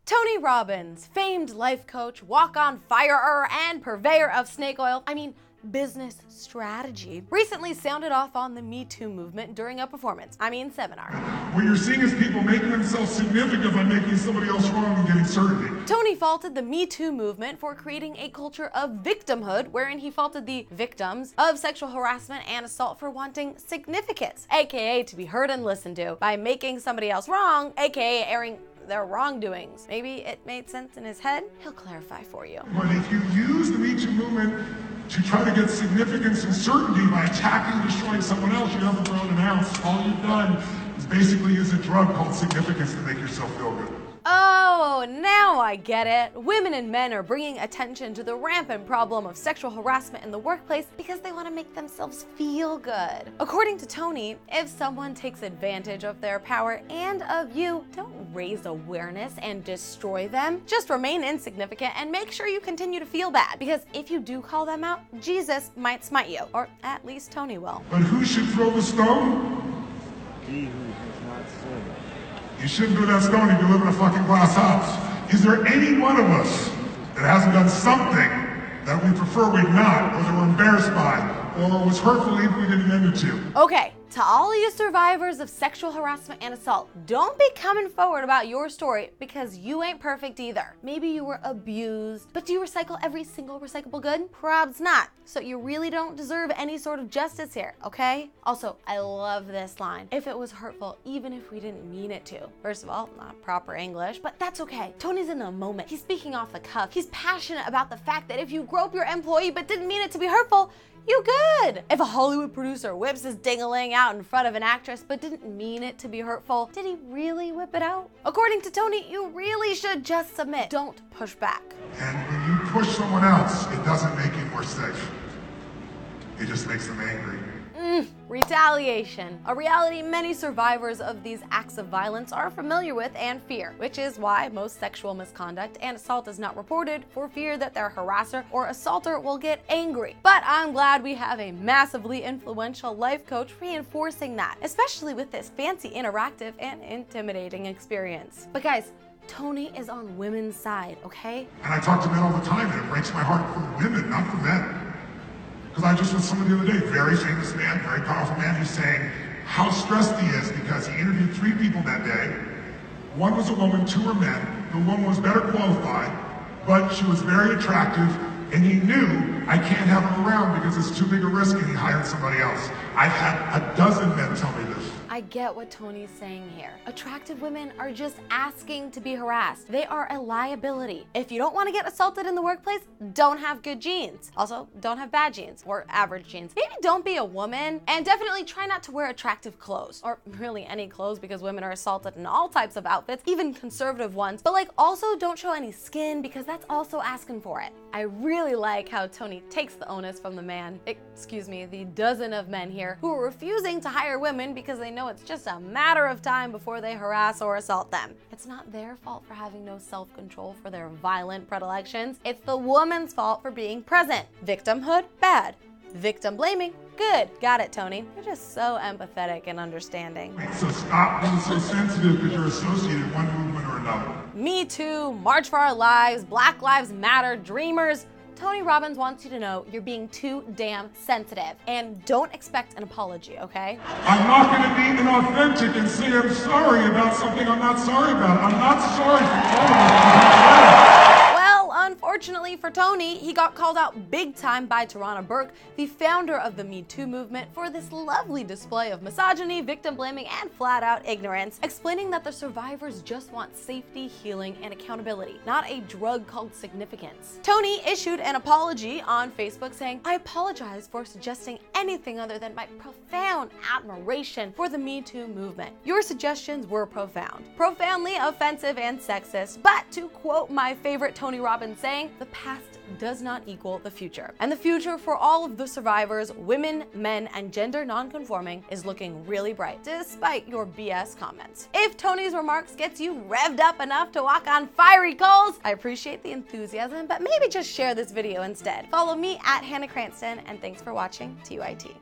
Tony Robbins, famed life coach, walk-on-firer, and purveyor of business strategy, recently sounded off on the Me Too movement during a seminar. What you're seeing is people making themselves significant by making somebody else wrong and getting certainty. Tony faulted the Me Too movement for creating a culture of victimhood, wherein he faulted the victims of sexual harassment and assault for wanting significance, aka to be heard and listened to, by making somebody else wrong, aka airing their wrongdoings. Maybe it made sense in his head? He'll clarify for you. But if you use the Me Too movement to try to get significance and certainty by attacking and destroying someone else, you haven't grown an ounce. All you've done is basically use a drug called significance to make yourself feel good. Oh, now I get it. Women and men are bringing attention to the rampant problem of sexual harassment in the workplace because they want to make themselves feel good. According to Tony, if someone takes advantage of their power and of you, don't raise awareness and destroy them. Just remain insignificant and make sure you continue to feel bad, because if you do call them out, Jesus might smite you, or at least Tony will. But who should throw the stone? He who has not sinned. You shouldn't do that stone if you live in a fucking glass house. Is there any one of us that hasn't done something that we prefer we'd not, or that we're embarrassed by, or was hurtful even we didn't mean it to? Okay, to all you survivors of sexual harassment and assault, don't be coming forward about your story because you ain't perfect either. Maybe you were abused, but do you recycle every single recyclable good? Probs not. So you really don't deserve any sort of justice here, okay? Also, I love this line. If it was hurtful, even if we didn't mean it to. First of all, not proper English, but that's okay. Tony's in the moment. He's speaking off the cuff. He's passionate about the fact that if you grope your employee but didn't mean it to be hurtful, you good. If a Hollywood producer whips his ding-a-ling out in front of an actress but didn't mean it to be hurtful, did he really whip it out? According to Tony, you really should just submit. Don't push back. And when you push someone else, it doesn't make you more safe. It just makes them angry. Retaliation, a reality many survivors of these acts of violence are familiar with and fear, which is why most sexual misconduct and assault is not reported for fear that their harasser or assaulter will get angry. But I'm glad we have a massively influential life coach reinforcing that, especially with this fancy, interactive, and intimidating experience. But guys, Tony is on women's side, okay? And I talk to men all the time, and it breaks my heart for women, not for men. Because I just with someone the other day, very famous man, very powerful man, who's saying how stressed he is because he interviewed 3 people that day. 1 was a woman, 2 were men. The woman was better qualified, but she was very attractive, and he knew I can't have her around because it's too big a risk, and he hired somebody else. I've had a dozen men tell me this. I get what Tony's saying here. Attractive women are just asking to be harassed. They are a liability. If you don't want to get assaulted in the workplace, don't have good genes. Also, don't have bad genes or average genes. Maybe don't be a woman, and definitely try not to wear attractive clothes, or really any clothes, because women are assaulted in all types of outfits, even conservative ones. But also don't show any skin, because that's also asking for it. I really like how Tony takes the onus from the dozen of men here who are refusing to hire women because they know it's just a matter of time before they harass or assault them. It's not their fault for having no self-control for their violent predilections. It's the woman's fault for being present. Victimhood, bad. Victim blaming, good. Got it, Tony. You're just so empathetic and understanding. So stop being so sensitive because you're associated with one movement or another. Me Too, March for Our Lives, Black Lives Matter, Dreamers. Tony Robbins wants you to know you're being too damn sensitive, and don't expect an apology, okay? I'm not going to be inauthentic and say I'm sorry about something I'm not sorry about. I'm not sorry for all of it. Unfortunately for Tony, he got called out big time by Tarana Burke, the founder of the Me Too movement, for this lovely display of misogyny, victim blaming, and flat out ignorance, explaining that the survivors just want safety, healing, and accountability, not a drug called significance. Tony issued an apology on Facebook saying, "I apologize for suggesting anything other than my profound admiration for the Me Too movement. Your suggestions were profound, profoundly offensive and sexist, but to quote my favorite Tony Robbins saying, the past does not equal the future. And the future for all of the survivors, women, men, and gender non-conforming, is looking really bright, despite your BS comments." If Tony's remarks gets you revved up enough to walk on fiery coals, I appreciate the enthusiasm, but maybe just share this video instead. Follow me at Hannah Cranston, and thanks for watching TUIT.